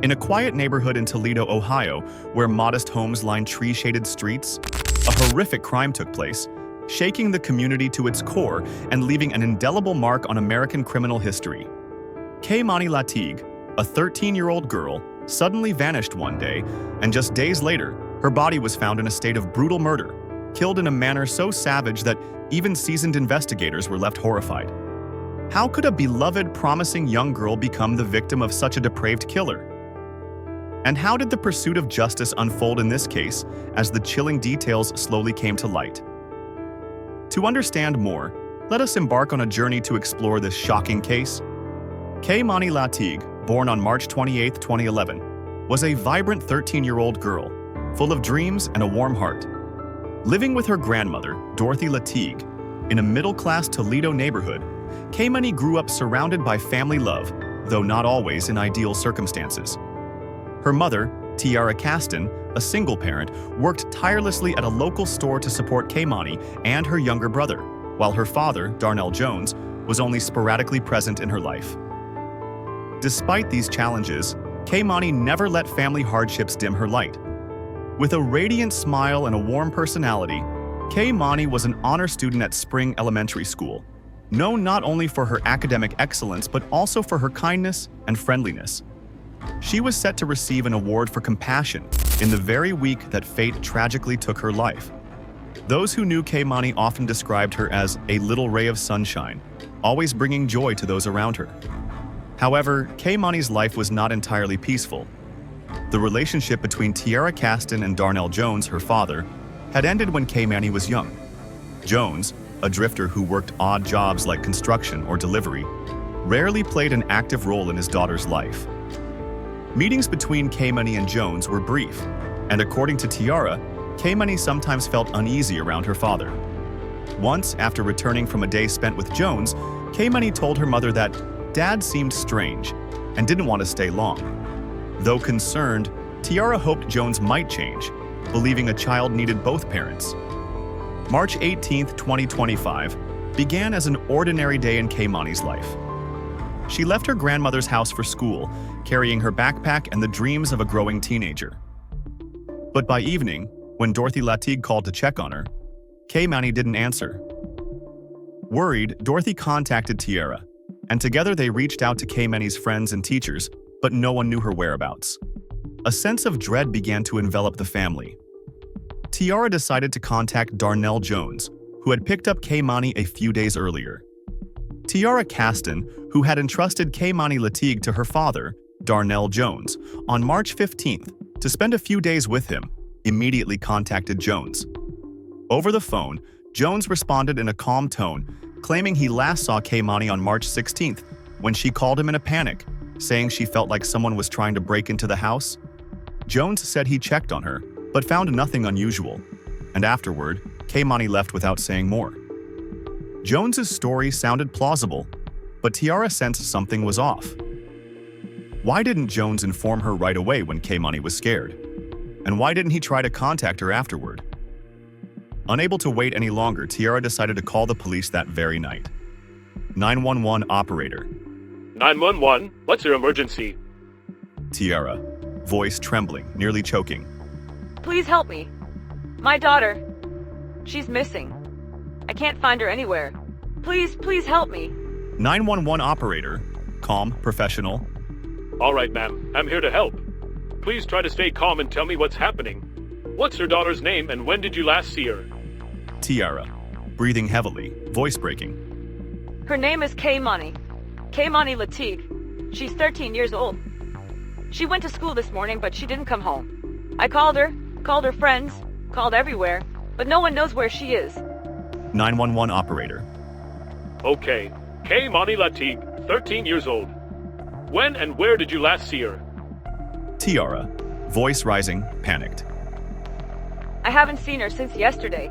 In a quiet neighborhood in Toledo, Ohio, where modest homes line tree-shaded streets, a horrific crime took place, shaking the community to its core and leaving an indelible mark on American criminal history. Kei'Mani Latigue, a 13-year-old girl, suddenly vanished one day, and just days later, her body was found in a state of brutal murder, killed in a manner so savage that even seasoned investigators were left horrified. How could a beloved, promising young girl become the victim of such a depraved killer? And how did the pursuit of justice unfold in this case as the chilling details slowly came to light? To understand more, let us embark on a journey to explore this shocking case. Kei'Mani Latigue, born on March 28, 2011, was a vibrant 13-year-old girl, full of dreams and a warm heart. Living with her grandmother, Dorothy Latigue, in a middle-class Toledo neighborhood, Kei'Mani grew up surrounded by family love, though not always in ideal circumstances. Her mother, Tiara Caston, a single parent, worked tirelessly at a local store to support Kei'Mani and her younger brother, while her father, Darnell Jones, was only sporadically present in her life. Despite these challenges, Kei'Mani never let family hardships dim her light. With a radiant smile and a warm personality, Kei'Mani was an honor student at Spring Elementary School, known not only for her academic excellence but also for her kindness and friendliness. She was set to receive an award for compassion in the very week that fate tragically took her life. Those who knew Kei'Mani often described her as a little ray of sunshine, always bringing joy to those around her. However, Kei'Mani's life was not entirely peaceful. The relationship between Tiara Caston and Darnell Jones, her father, had ended when Kei'Mani was young. Jones, a drifter who worked odd jobs like construction or delivery, rarely played an active role in his daughter's life. Meetings between Kei'Mani and Jones were brief, and according to Tiara, Kei'Mani sometimes felt uneasy around her father. Once, after returning from a day spent with Jones, Kei'Mani told her mother that Dad seemed strange and didn't want to stay long. Though concerned, Tiara hoped Jones might change, believing a child needed both parents. March 18, 2025, began as an ordinary day in Kei'Mani's life. She left her grandmother's house for school, carrying her backpack and the dreams of a growing teenager. But by evening, when Dorothy Latigue called to check on her, Kei'Mani didn't answer. Worried, Dorothy contacted Tiara, and together they reached out to Kei'Mani's friends and teachers, but no one knew her whereabouts. A sense of dread began to envelop the family. Tiara decided to contact Darnell Jones, who had picked up Kei'Mani a few days earlier. Tiara Caston, who had entrusted Kei'Mani Latigue to her father, Darnell Jones, on March 15th to spend a few days with him, immediately contacted Jones. Over the phone, Jones responded in a calm tone, claiming he last saw Kei'Mani on March 16th when she called him in a panic, saying she felt like someone was trying to break into the house. Jones said he checked on her, but found nothing unusual, and afterward, Kei'Mani left without saying more. Jones's story sounded plausible, but Tiara sensed something was off. Why didn't Jones inform her right away when Kei'Mani was scared? And why didn't he try to contact her afterward? Unable to wait any longer, Tiara decided to call the police that very night. 911 operator. 911, what's your emergency? Tiara, voice trembling, nearly choking. Please help me. My daughter. She's missing. I can't find her anywhere. Please help me. 911 operator, calm, professional. All right, ma'am, I'm here to help. Please try to stay calm and tell me what's happening. What's your daughter's name and when did you last see her? Tiara, breathing heavily, voice breaking. Her name is Kei'Mani. Kei'Mani Latigue. She's 13 years old. She went to school this morning, but she didn't come home. I called her friends, called everywhere, but no one knows where she is. 911 operator. Okay, Kei'Mani Latigue, 13 years old. When and where did you last see her? Tiara, voice rising, panicked. I haven't seen her since yesterday.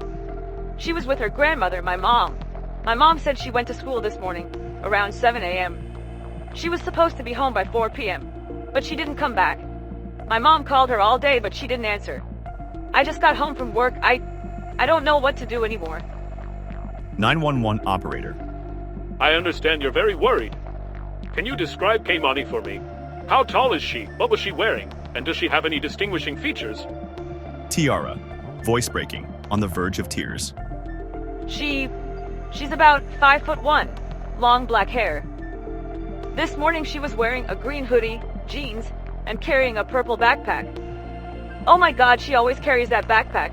She was with her grandmother, my mom. My mom said she went to school this morning, around 7 a.m. She was supposed to be home by 4 p.m., but she didn't come back. My mom called her all day, but she didn't answer. I just got home from work. I don't know what to do anymore. 911 operator. I understand you're very worried. Can you describe Kei'Mani for me? How tall is she? What was she wearing? And does she have any distinguishing features? Tiara, voice breaking, on the verge of tears. She's about 5'1", long black hair. This morning she was wearing a green hoodie, jeans, and carrying a purple backpack. Oh my god, she always carries that backpack.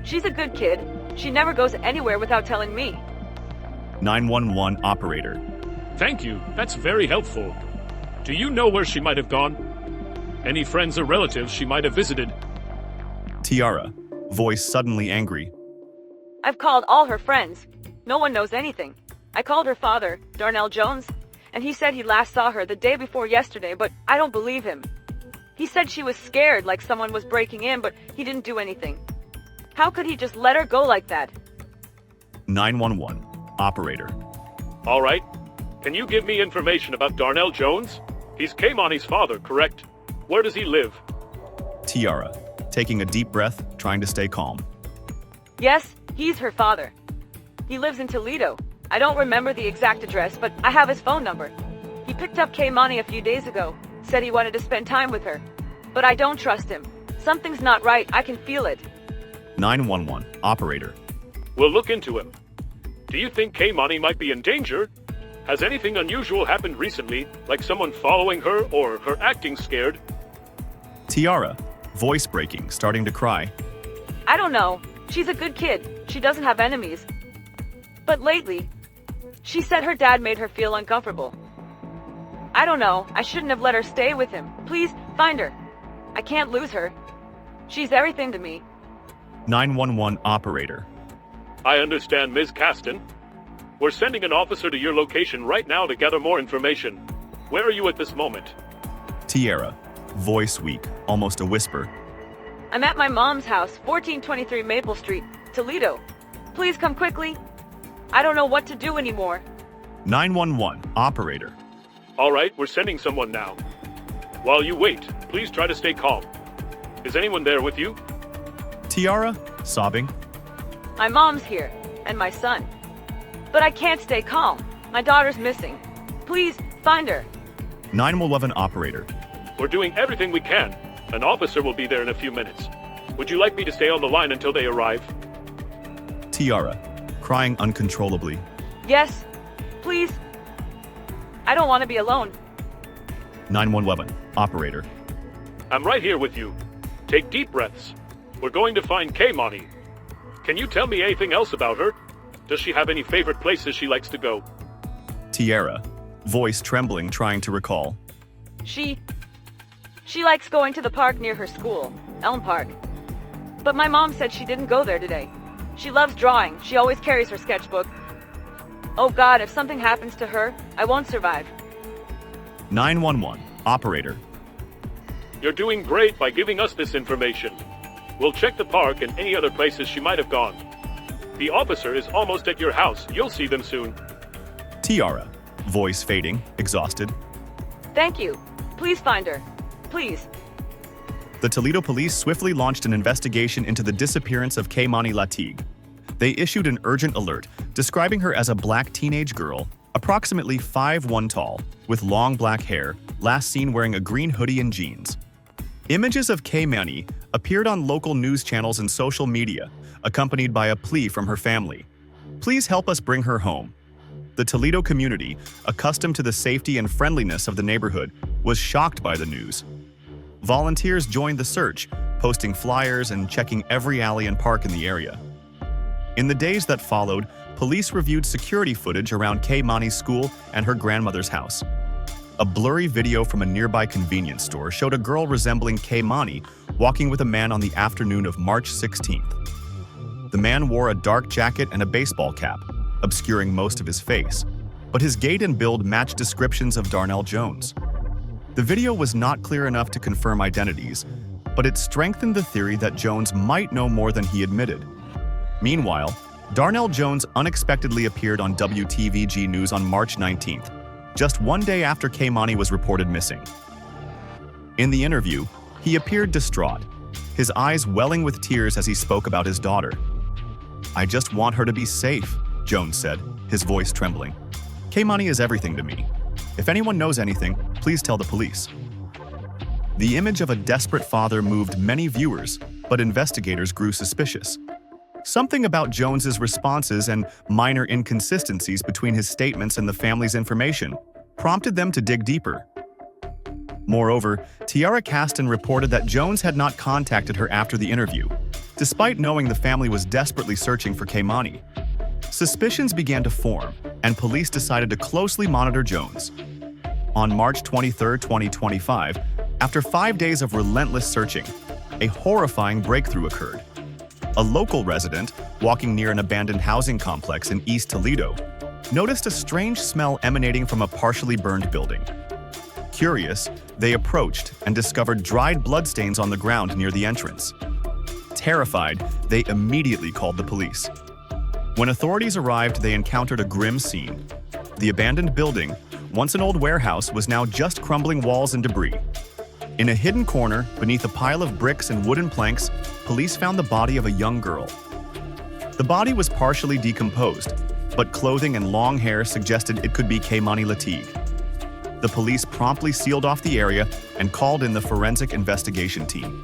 She's a good kid. She never goes anywhere without telling me. 911 operator. Thank you. That's very helpful. Do you know where she might have gone? Any friends or relatives she might have visited? Tiara, voice suddenly angry. I've called all her friends. No one knows anything. I called her father, Darnell Jones, and he said he last saw her the day before yesterday, but I don't believe him. He said she was scared, like someone was breaking in, but he didn't do anything. How could he just let her go like that? 911 operator. All right. Can you give me information about Darnell Jones? He's Kei'Mani's father, correct? Where does he live? Tiara, taking a deep breath, trying to stay calm. Yes, he's her father. He lives in Toledo. I don't remember the exact address, but I have his phone number. He picked up Kei'Mani a few days ago, said he wanted to spend time with her. But I don't trust him. Something's not right, I can feel it. 911 operator. We'll look into him. Do you think Kei'Mani might be in danger? Has anything unusual happened recently, like someone following her or her acting scared? Tiara, voice breaking, starting to cry. I don't know. She's a good kid. She doesn't have enemies. But lately, she said her dad made her feel uncomfortable. I don't know. I shouldn't have let her stay with him. Please, find her. I can't lose her. She's everything to me. 911 operator. I understand, Ms. Caston. We're sending an officer to your location right now to gather more information. Where are you at this moment? Tiara, voice weak, almost a whisper. I'm at my mom's house, 1423 Maple Street, Toledo. Please come quickly. I don't know what to do anymore. 911 operator. All right, we're sending someone now. While you wait, please try to stay calm. Is anyone there with you? Tiara, sobbing. My mom's here, and my son. But I can't stay calm. My daughter's missing. Please, find her. 911 operator. We're doing everything we can. An officer will be there in a few minutes. Would you like me to stay on the line until they arrive? Tiara, crying uncontrollably. Yes, please. I don't want to be alone. 911 operator. I'm right here with you. Take deep breaths. We're going to find Kei'Mani. Can you tell me anything else about her? Does she have any favorite places she likes to go? Tiara, voice trembling, trying to recall. She likes going to the park near her school, Elm Park. But my mom said she didn't go there today. She loves drawing. She always carries her sketchbook. Oh God, if something happens to her, I won't survive. 911 operator. You're doing great by giving us this information. We'll check the park and any other places she might have gone. The officer is almost at your house. You'll see them soon. Tiara, voice fading, exhausted. Thank you. Please find her. Please. The Toledo police swiftly launched an investigation into the disappearance of Kei'Mani Latigue. They issued an urgent alert, describing her as a black teenage girl, approximately 5'1" tall, with long black hair, last seen wearing a green hoodie and jeans. Images of Kei'Mani appeared on local news channels and social media, accompanied by a plea from her family. Please help us bring her home. The Toledo community, accustomed to the safety and friendliness of the neighborhood, was shocked by the news. Volunteers joined the search, posting flyers and checking every alley and park in the area. In the days that followed, police reviewed security footage around Kei'Mani's school and her grandmother's house. A blurry video from a nearby convenience store showed a girl resembling Kei'Mani walking with a man on the afternoon of March 16th. The man wore a dark jacket and a baseball cap, obscuring most of his face, but his gait and build matched descriptions of Darnell Jones. The video was not clear enough to confirm identities, but it strengthened the theory that Jones might know more than he admitted. Meanwhile, Darnell Jones unexpectedly appeared on WTVG News on March 19th, just one day after Kei'Mani was reported missing. In the interview, he appeared distraught, his eyes welling with tears as he spoke about his daughter. "I just want her to be safe," Jones said, his voice trembling. "Kei'Mani is everything to me. If anyone knows anything, please tell the police." The image of a desperate father moved many viewers, but investigators grew suspicious. Something about Jones's responses and minor inconsistencies between his statements and the family's information prompted them to dig deeper. Moreover, Tiara Caston reported that Jones had not contacted her after the interview, despite knowing the family was desperately searching for Kei'Mani. Suspicions began to form, and police decided to closely monitor Jones. On March 23, 2025, after 5 days of relentless searching, a horrifying breakthrough occurred. A local resident, walking near an abandoned housing complex in East Toledo, noticed a strange smell emanating from a partially burned building. Curious, they approached and discovered dried bloodstains on the ground near the entrance. Terrified, they immediately called the police. When authorities arrived, they encountered a grim scene. The abandoned building, once an old warehouse, was now just crumbling walls and debris. In a hidden corner, beneath a pile of bricks and wooden planks, police found the body of a young girl. The body was partially decomposed, but clothing and long hair suggested it could be Kei'Mani Latigue. The police promptly sealed off the area and called in the forensic investigation team.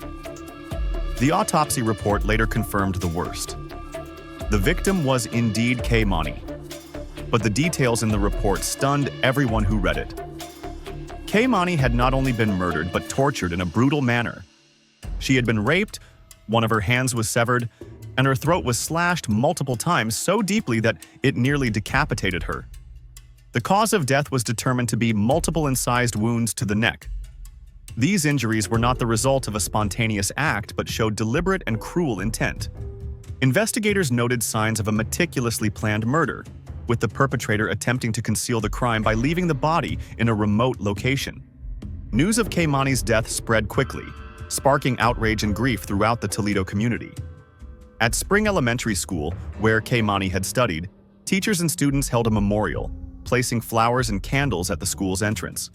The autopsy report later confirmed the worst. The victim was indeed Kei'Mani, but the details in the report stunned everyone who read it. Kei'Mani had not only been murdered but tortured in a brutal manner. She had been raped, one of her hands was severed, and her throat was slashed multiple times so deeply that it nearly decapitated her. The cause of death was determined to be multiple incised wounds to the neck. These injuries were not the result of a spontaneous act but showed deliberate and cruel intent. Investigators noted signs of a meticulously planned murder, with the perpetrator attempting to conceal the crime by leaving the body in a remote location. News of Kei'Mani's death spread quickly, sparking outrage and grief throughout the Toledo community. At Spring Elementary School, where Kei'Mani had studied, teachers and students held a memorial, placing flowers and candles at the school's entrance.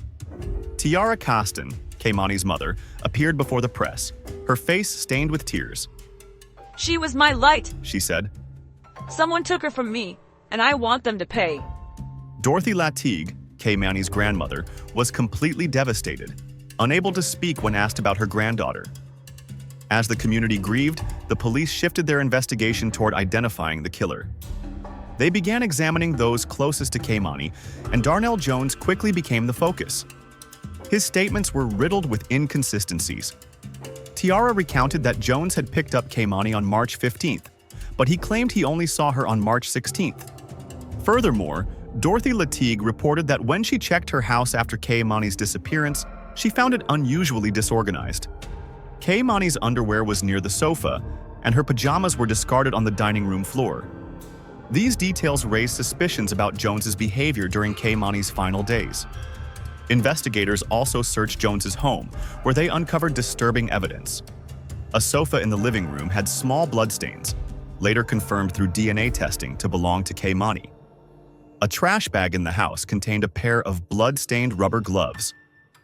Tiara Caston, Kei'Mani's mother, appeared before the press, her face stained with tears. She was my light, She said. Someone took her from me, and I want them to pay. Dorothy Latigue, Kei'Mani's grandmother, was completely devastated, unable to speak when asked about her granddaughter. As the community grieved, the police shifted their investigation toward identifying the killer. They began examining those closest to Kei'Mani, and Darnell Jones quickly became the focus. His statements were riddled with inconsistencies. Tiara recounted that Jones had picked up Kei'Mani on March 15th, but he claimed he only saw her on March 16th. Furthermore, Dorothy Latigue reported that when she checked her house after Kei'Mani's disappearance, she found it unusually disorganized. Kei'Mani's underwear was near the sofa, and her pajamas were discarded on the dining room floor. These details raised suspicions about Jones's behavior during Kei'Mani's final days. Investigators also searched Jones's home, where they uncovered disturbing evidence. A sofa in the living room had small bloodstains, later confirmed through DNA testing to belong to Kei'Mani. A trash bag in the house contained a pair of blood-stained rubber gloves.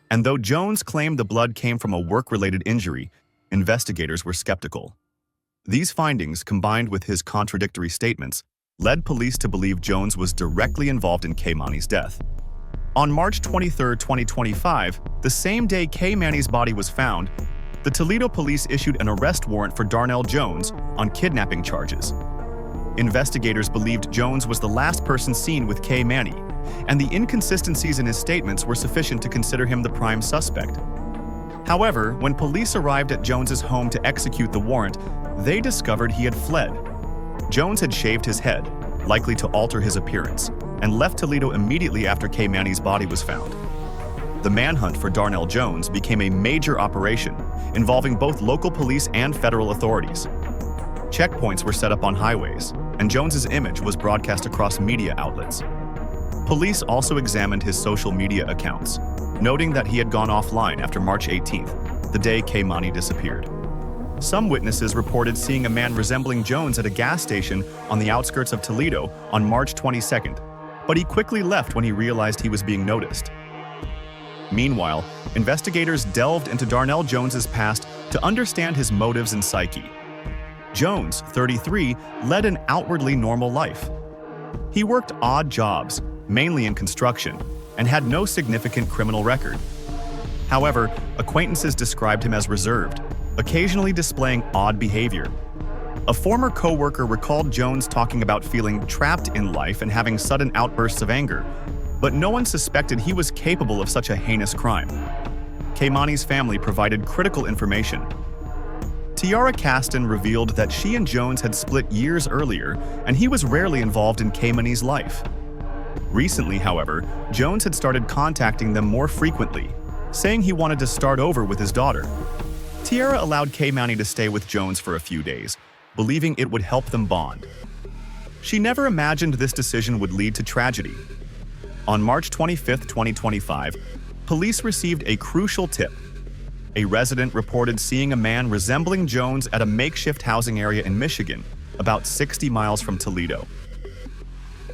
And though Jones claimed the blood came from a work-related injury, investigators were skeptical. These findings, combined with his contradictory statements, led police to believe Jones was directly involved in Kei'Mani's death. On March 23, 2025, the same day Kei'Mani's body was found, the Toledo police issued an arrest warrant for Darnell Jones on kidnapping charges. Investigators believed Jones was the last person seen with Kei'Mani, and the inconsistencies in his statements were sufficient to consider him the prime suspect. However, when police arrived at Jones's home to execute the warrant, they discovered he had fled. Jones had shaved his head, likely to alter his appearance, and left Toledo immediately after Kei'Mani's body was found. The manhunt for Darnell Jones became a major operation, involving both local police and federal authorities. Checkpoints were set up on highways, and Jones's image was broadcast across media outlets. Police also examined his social media accounts, noting that he had gone offline after March 18th, the day Kei'Mani disappeared. Some witnesses reported seeing a man resembling Jones at a gas station on the outskirts of Toledo on March 22nd, but he quickly left when he realized he was being noticed. Meanwhile, investigators delved into Darnell Jones's past to understand his motives and psyche. Jones, 33, led an outwardly normal life. He worked odd jobs, mainly in construction, and had no significant criminal record. However, acquaintances described him as reserved, occasionally displaying odd behavior. A former co-worker recalled Jones talking about feeling trapped in life and having sudden outbursts of anger, but no one suspected he was capable of such a heinous crime. Kei'Mani's family provided critical information. Tiara Caston revealed that she and Jones had split years earlier, and he was rarely involved in Kei'Mani's life. Recently, however, Jones had started contacting them more frequently, saying he wanted to start over with his daughter. Tiara allowed Kei'Mani to stay with Jones for a few days, believing it would help them bond. She never imagined this decision would lead to tragedy. On March 25, 2025, police received a crucial tip. A resident reported seeing a man resembling Jones at a makeshift housing area in Michigan, about 60 miles from Toledo.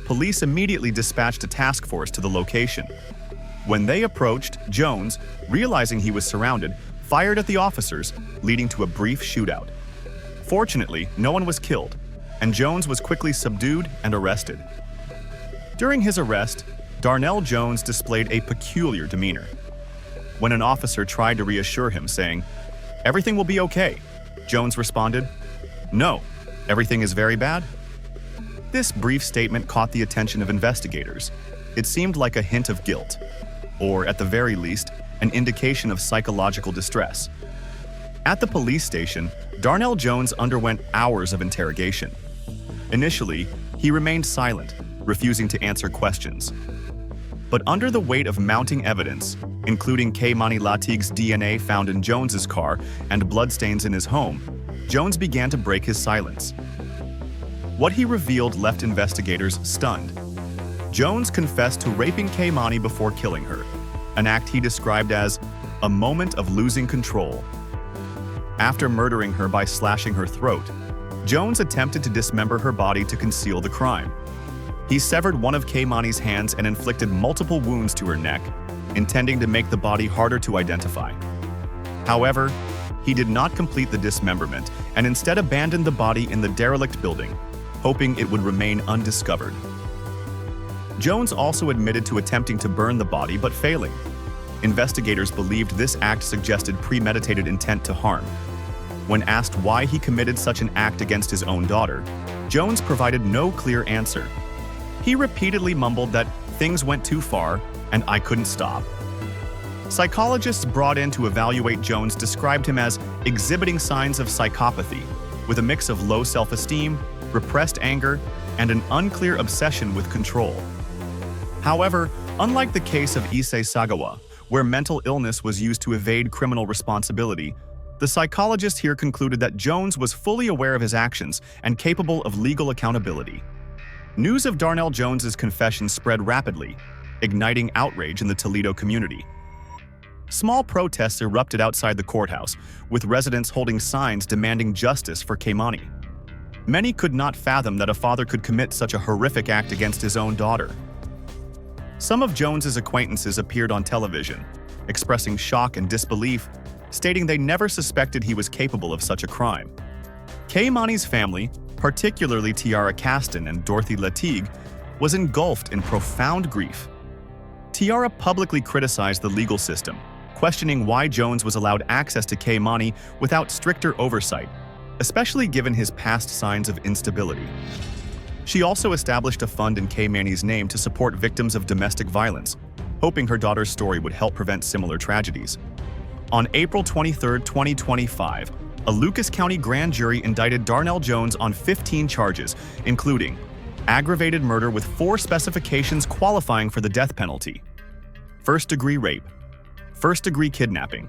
Police immediately dispatched a task force to the location. When they approached, Jones, realizing he was surrounded, fired at the officers, leading to a brief shootout. Fortunately, no one was killed, and Jones was quickly subdued and arrested. During his arrest, Darnell Jones displayed a peculiar demeanor. When an officer tried to reassure him, saying, "Everything will be okay," Jones responded, "No, everything is very bad." This brief statement caught the attention of investigators. It seemed like a hint of guilt, or at the very least, an indication of psychological distress. At the police station, Darnell Jones underwent hours of interrogation. Initially, he remained silent, refusing to answer questions. But under the weight of mounting evidence, including Kei'Mani Latigue's DNA found in Jones's car and bloodstains in his home, Jones began to break his silence. What he revealed left investigators stunned. Jones confessed to raping Kei'Mani before killing her, an act he described as a moment of losing control. After murdering her by slashing her throat, Jones attempted to dismember her body to conceal the crime. He severed one of Kei'Mani's hands and inflicted multiple wounds to her neck, intending to make the body harder to identify. However, he did not complete the dismemberment and instead abandoned the body in the derelict building, hoping it would remain undiscovered. Jones also admitted to attempting to burn the body but failing. Investigators believed this act suggested premeditated intent to harm. When asked why he committed such an act against his own daughter, Jones provided no clear answer. He repeatedly mumbled that things went too far and I couldn't stop. Psychologists brought in to evaluate Jones described him as exhibiting signs of psychopathy, with a mix of low self-esteem, repressed anger, and an unclear obsession with control. However, unlike the case of Issei Sagawa, where mental illness was used to evade criminal responsibility, the psychologist here concluded that Jones was fully aware of his actions and capable of legal accountability. News of Darnell Jones's confession spread rapidly, igniting outrage in the Toledo community. Small protests erupted outside the courthouse, with residents holding signs demanding justice for Kei'Mani. Many could not fathom that a father could commit such a horrific act against his own daughter. Some of Jones's acquaintances appeared on television, expressing shock and disbelief, stating they never suspected he was capable of such a crime. Kei'Mani's family, particularly Tiara Caston and Dorothy Latigue, was engulfed in profound grief. Tiara publicly criticized the legal system, questioning why Jones was allowed access to Kei'Mani without stricter oversight, especially given his past signs of instability. She also established a fund in Kei'Mani's name to support victims of domestic violence, hoping her daughter's story would help prevent similar tragedies. On April 23, 2025, a Lucas County grand jury indicted Darnell Jones on 15 charges, including aggravated murder with 4 specifications qualifying for the death penalty, first-degree rape, first-degree kidnapping,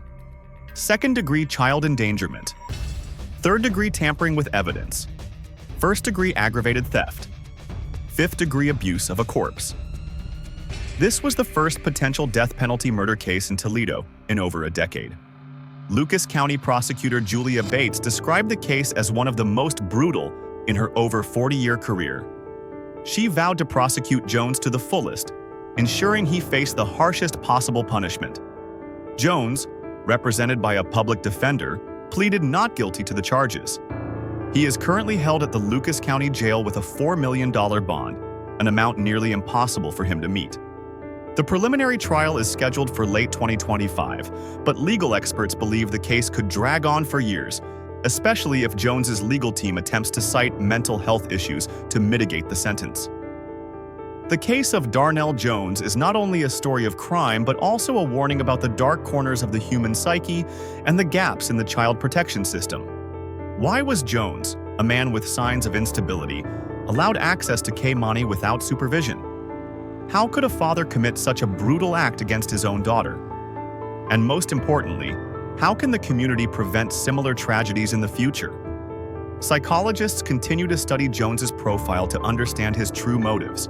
second-degree child endangerment, third-degree tampering with evidence, first-degree aggravated theft, fifth-degree abuse of a corpse. This was the first potential death penalty murder case in Toledo in over a decade. Lucas County prosecutor Julia Bates described the case as one of the most brutal in her over 40-year career. She vowed to prosecute Jones to the fullest, ensuring he faced the harshest possible punishment. Jones, represented by a public defender, pleaded not guilty to the charges. He is currently held at the Lucas County Jail with a $4 million bond, an amount nearly impossible for him to meet. The preliminary trial is scheduled for late 2025, but legal experts believe the case could drag on for years, especially if Jones's legal team attempts to cite mental health issues to mitigate the sentence. The case of Darnell Jones is not only a story of crime, but also a warning about the dark corners of the human psyche and the gaps in the child protection system. Why was Jones, a man with signs of instability, allowed access to Kei'Mani without supervision? How could a father commit such a brutal act against his own daughter? And most importantly, how can the community prevent similar tragedies in the future? Psychologists continue to study Jones's profile to understand his true motives.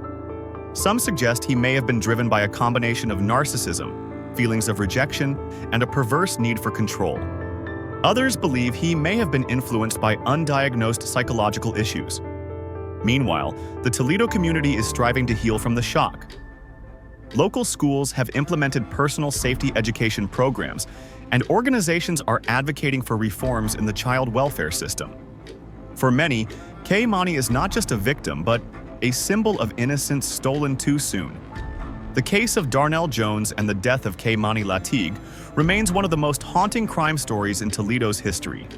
Some suggest he may have been driven by a combination of narcissism, feelings of rejection, and a perverse need for control. Others believe he may have been influenced by undiagnosed psychological issues. Meanwhile, the Toledo community is striving to heal from the shock. Local schools have implemented personal safety education programs, and organizations are advocating for reforms in the child welfare system. For many, Kei'Mani is not just a victim, but a symbol of innocence stolen too soon. The case of Darnell Jones and the death of Kei'Mani Latigue remains one of the most haunting crime stories in Toledo's history.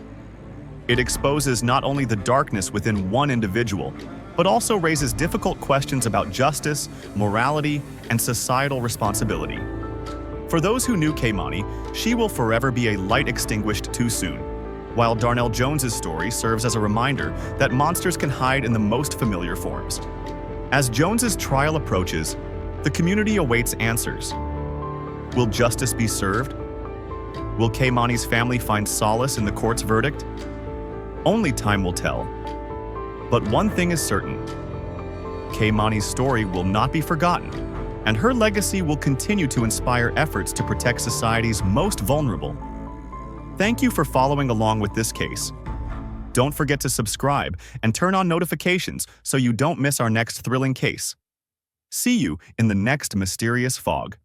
It exposes not only the darkness within one individual, but also raises difficult questions about justice, morality, and societal responsibility. For those who knew Kei'Mani, she will forever be a light extinguished too soon, while Darnell Jones's story serves as a reminder that monsters can hide in the most familiar forms. As Jones's trial approaches, the community awaits answers. Will justice be served? Will Kei'Mani's family find solace in the court's verdict? Only time will tell. But one thing is certain: Kei'Mani's story will not be forgotten, and her legacy will continue to inspire efforts to protect society's most vulnerable. Thank you for following along with this case. Don't forget to subscribe and turn on notifications so you don't miss our next thrilling case. See you in the next mysterious fog.